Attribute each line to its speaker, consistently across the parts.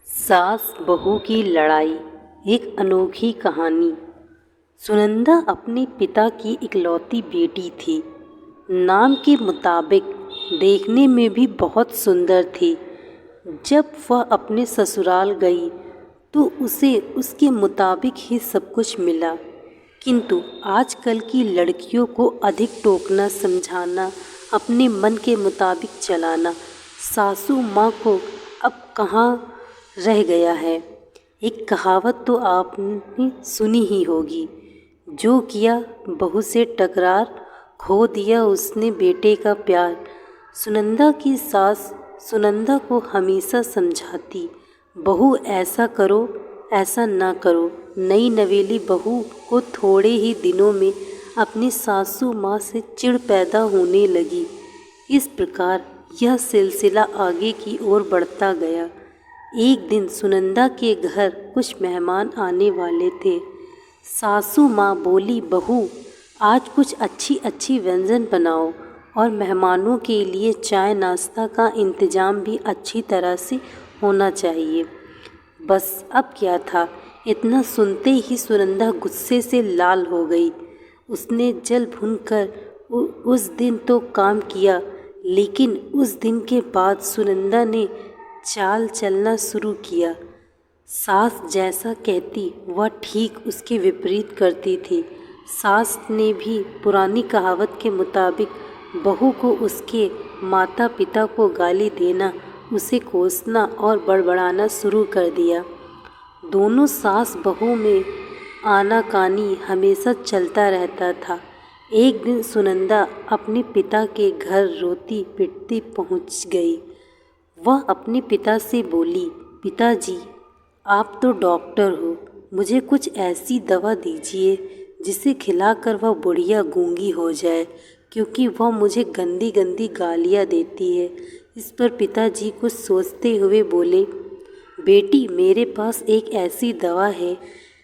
Speaker 1: सास बहू की लड़ाई। एक अनोखी कहानी। सुनंदा अपने पिता की इकलौती बेटी थी। नाम के मुताबिक देखने में भी बहुत सुंदर थी। जब वह अपने ससुराल गई तो उसे उसके मुताबिक ही सब कुछ मिला, किंतु आजकल की लड़कियों को अधिक टोकना, समझाना, अपने मन के मुताबिक चलाना सासू माँ को अब कहाँ रह गया है। एक कहावत तो आपने सुनी ही होगी, जो किया बहू से टकरार, खो दिया उसने बेटे का प्यार। सुनंदा की सास सुनंदा को हमेशा समझाती, बहू ऐसा करो, ऐसा ना करो। नई नवेली बहू को थोड़े ही दिनों में अपनी सासू माँ से चिढ़ पैदा होने लगी। इस प्रकार यह सिलसिला आगे की ओर बढ़ता गया। एक दिन सुनंदा के घर कुछ मेहमान आने वाले थे। सासू माँ बोली, बहू आज कुछ अच्छी अच्छी व्यंजन बनाओ और मेहमानों के लिए चाय नाश्ता का इंतजाम भी अच्छी तरह से होना चाहिए। बस अब क्या था, इतना सुनते ही सुनंदा गुस्से से लाल हो गई। उसने जल भूनकर उस दिन तो काम किया, लेकिन उस दिन के बाद सुनंदा ने चाल चलना शुरू किया। सास जैसा कहती वह ठीक उसके विपरीत करती थी। सास ने भी पुरानी कहावत के मुताबिक बहू को उसके माता पिता को गाली देना, उसे कोसना और बड़बड़ाना शुरू कर दिया। दोनों सास बहू में आनाकानी हमेशा चलता रहता था। एक दिन सुनंदा अपने पिता के घर रोती पिटती पहुंच गई। वह अपने पिता से बोली, पिताजी आप तो डॉक्टर हो, मुझे कुछ ऐसी दवा दीजिए जिसे खिलाकर वह बुढ़िया गूंगी हो जाए, क्योंकि वह मुझे गंदी गंदी गालियाँ देती है। इस पर पिताजी कुछ सोचते हुए बोले, बेटी मेरे पास एक ऐसी दवा है,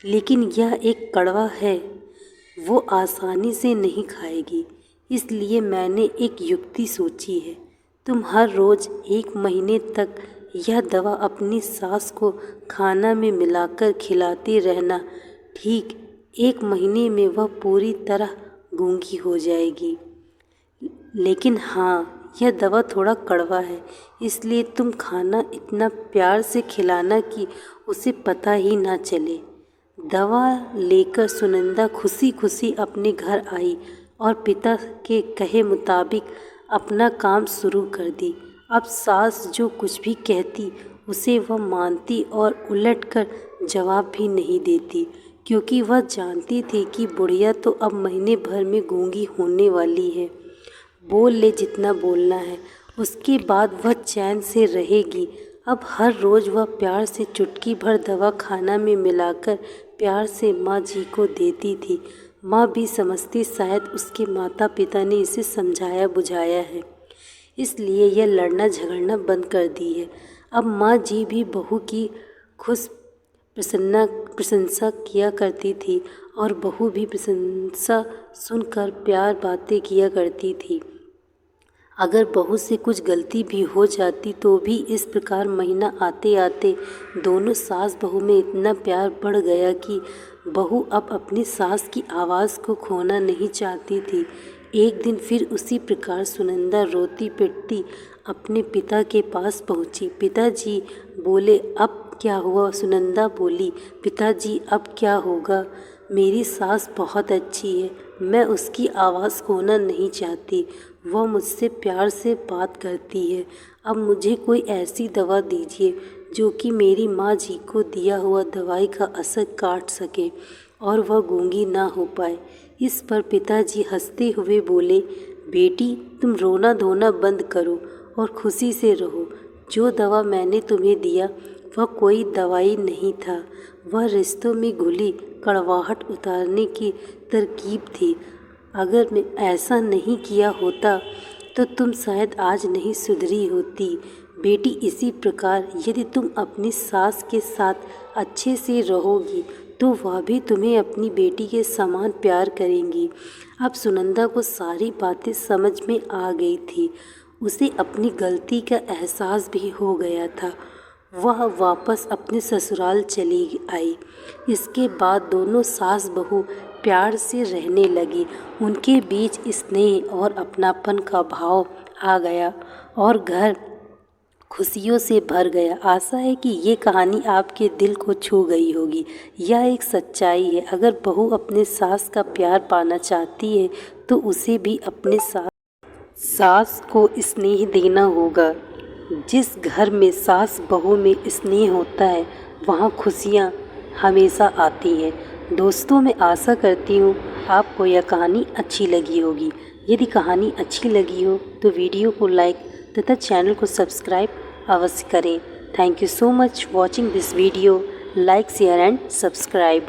Speaker 1: लेकिन यह एक कड़वा है, वो आसानी से नहीं खाएगी। इसलिए मैंने एक युक्ति सोची है। तुम हर रोज़ 1 महीने तक यह दवा अपनी सास को खाना में मिलाकर खिलाते रहना। ठीक 1 महीने में वह पूरी तरह गूंगी हो जाएगी। लेकिन हाँ, यह दवा थोड़ा कड़वा है, इसलिए तुम खाना इतना प्यार से खिलाना कि उसे पता ही ना चले। दवा लेकर सुनंदा खुशी खुशी अपने घर आई और पिता के कहे मुताबिक अपना काम शुरू कर दी। अब सास जो कुछ भी कहती उसे वह मानती और उलटकर जवाब भी नहीं देती, क्योंकि वह जानती थी कि बुढ़िया तो अब महीने भर में गूंगी होने वाली है। बोल ले जितना बोलना है, उसके बाद वह चैन से रहेगी। अब हर रोज़ वह प्यार से चुटकी भर दवा खाना में मिलाकर प्यार से माँ जी को देती थी। माँ भी समझती शायद उसके माता पिता ने इसे समझाया बुझाया है, इसलिए यह लड़ना झगड़ना बंद कर दी है। अब माँ जी भी बहू की खुश प्रशंसा किया करती थी और बहू भी प्रशंसा सुनकर प्यार बातें किया करती थी। अगर बहू से कुछ गलती भी हो जाती तो भी इस प्रकार महीना आते आते दोनों सास बहू में इतना प्यार बढ़ गया कि बहू अब अपनी सास की आवाज़ को खोना नहीं चाहती थी। एक दिन फिर उसी प्रकार सुनंदा रोती पिटती अपने पिता के पास पहुंची। पिताजी बोले, अब क्या हुआ? सुनंदा बोली, पिताजी अब क्या होगा? मेरी सास बहुत अच्छी है, मैं उसकी आवाज़ खोना नहीं चाहती। वह मुझसे प्यार से बात करती है। अब मुझे कोई ऐसी दवा दीजिए जो कि मेरी माँ जी को दिया हुआ दवाई का असर काट सके और वह गूंगी ना हो पाए। इस पर पिताजी हंसते हुए बोले, बेटी तुम रोना धोना बंद करो और खुशी से रहो। जो दवा मैंने तुम्हें दिया वह कोई दवाई नहीं था, वह रिश्तों में घुली कड़वाहट उतारने की तरकीब थी। अगर मैं ऐसा नहीं किया होता तो तुम शायद आज नहीं सुधरी होती। बेटी इसी प्रकार यदि तुम अपनी सास के साथ अच्छे से रहोगी तो वह भी तुम्हें अपनी बेटी के समान प्यार करेंगी। अब सुनंदा को सारी बातें समझ में आ गई थी। उसे अपनी गलती का एहसास भी हो गया था। वह वापस अपने ससुराल चली आई। इसके बाद दोनों सास बहू प्यार से रहने लगी। उनके बीच स्नेह और अपनापन का भाव आ गया और घर खुशियों से भर गया। आशा है कि ये कहानी आपके दिल को छू गई होगी। यह एक सच्चाई है, अगर बहू अपने सास का प्यार पाना चाहती है तो उसे भी अपने सास को स्नेह देना होगा। जिस घर में सास बहू में स्नेह होता है वहाँ खुशियाँ हमेशा आती हैं। दोस्तों, मैं आशा करती हूँ आपको यह कहानी अच्छी लगी होगी। यदि कहानी अच्छी लगी हो तो वीडियो को लाइक तथा चैनल को सब्सक्राइब अवश्य करें। Thank you so much watching this video. Like, share and subscribe.